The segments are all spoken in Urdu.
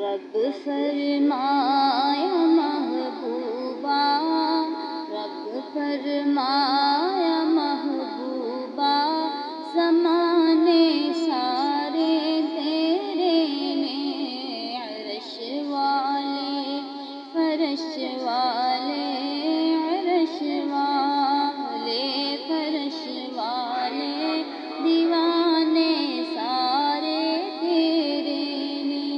رب فرمایا محبوبہ، رب فرمایا محبوبہ، زمانے سارے تیرے نے، عرش والے فرش والے، عرش والے فرش والے، دیوانے سارے تیرے نے۔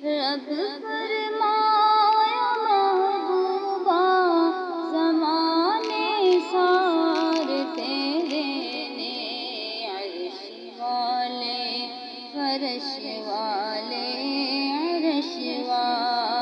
رب فرمایا محبوبہ، زمانے سارے تیرے نے، عرش والے فرش والے، عرش والے